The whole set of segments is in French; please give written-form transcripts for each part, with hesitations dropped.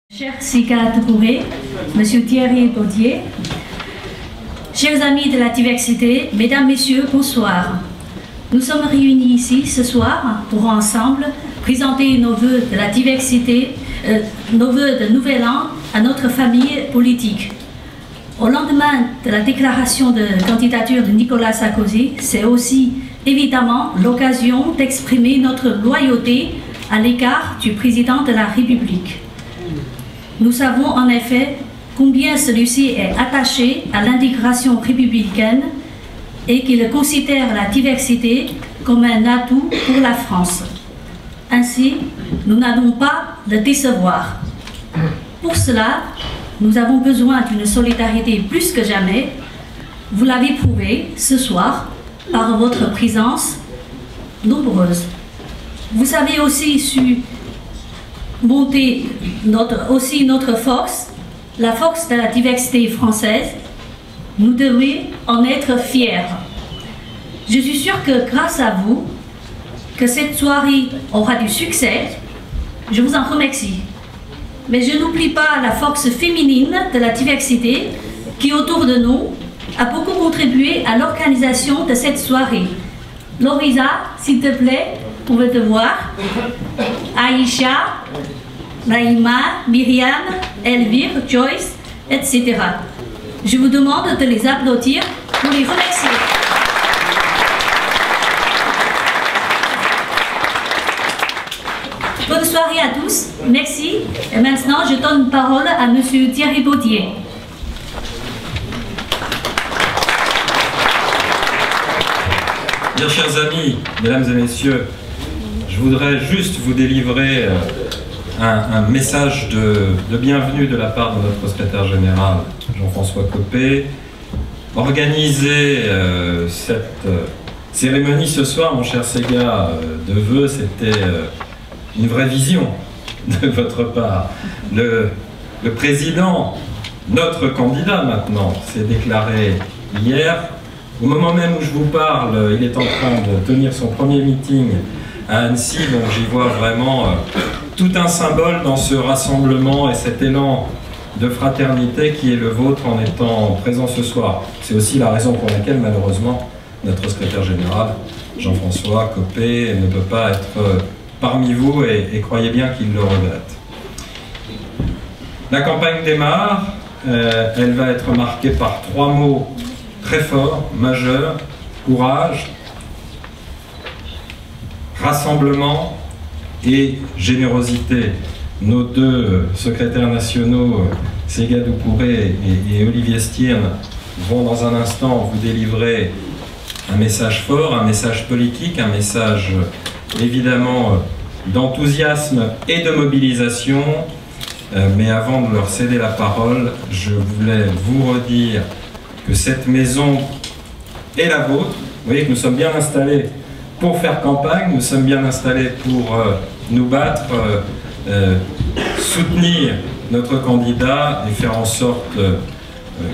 Cher Sika Toukouré, Monsieur Thierry Baudier, chers amis de la diversité, Mesdames, Messieurs, bonsoir. Nous sommes réunis ici ce soir pour ensemble présenter nos vœux de la diversité, nos vœux de Nouvel An à notre famille politique. Au lendemain de la déclaration de candidature de Nicolas Sarkozy, c'est aussi évidemment l'occasion d'exprimer notre loyauté à l'égard du président de la République. Nous savons en effet combien celui-ci est attaché à l'intégration républicaine et qu'il considère la diversité comme un atout pour la France. Ainsi, nous n'allons pas le décevoir. Pour cela, nous avons besoin d'une solidarité plus que jamais. Vous l'avez prouvé ce soir par votre présence nombreuse. Vous avez aussi su monter notre force, la force de la diversité française. Nous devons en être fiers. Je suis sûre que grâce à vous, que cette soirée aura du succès. Je vous en remercie. Mais je n'oublie pas la force féminine de la diversité qui, autour de nous, a beaucoup contribué à l'organisation de cette soirée. Lorisa, s'il te plaît, on veut te voir. Aïcha, Naïma, Myriam, Elvire, Joyce, etc. Je vous demande de les applaudir pour les remercier. Bonne soirée à tous, merci. Et maintenant, je donne la parole à Monsieur Thierry Baudier. Bien chers amis, mesdames et messieurs, je voudrais juste vous délivrer un message de bienvenue de la part de notre secrétaire général Jean-François Copé. Organiser cette cérémonie ce soir, mon cher Sega, de vœux, c'était une vraie vision de votre part. Le président, notre candidat maintenant, s'est déclaré hier. Au moment même où je vous parle, il est en train de tenir son premier meeting à Annecy, donc j'y vois vraiment tout un symbole dans ce rassemblement et cet élan de fraternité qui est le vôtre en étant présent ce soir. C'est aussi la raison pour laquelle, malheureusement, notre secrétaire général, Jean-François Copé, ne peut pas être parmi vous et croyez bien qu'il le regrette. La campagne démarre, elle va être marquée par 3 mots très forts, majeurs: courage, rassemblement et générosité. Nos deux secrétaires nationaux, Sega Toukouré et Olivier Stirn, vont dans un instant vous délivrer un message fort, un message politique, un message évidemment d'enthousiasme et de mobilisation. Mais avant de leur céder la parole, je voulais vous redire que cette maison est la vôtre. Vous voyez que nous sommes bien installés pour faire campagne, nous sommes bien installés pour nous battre, soutenir notre candidat et faire en sorte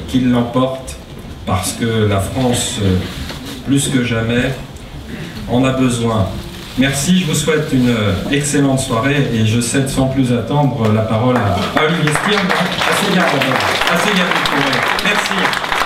qu'il l'emporte, parce que la France, plus que jamais, en a besoin. Merci, je vous souhaite une excellente soirée et je cède sans plus attendre la parole à Olivier Stirn, à Sega Toukouré. Merci.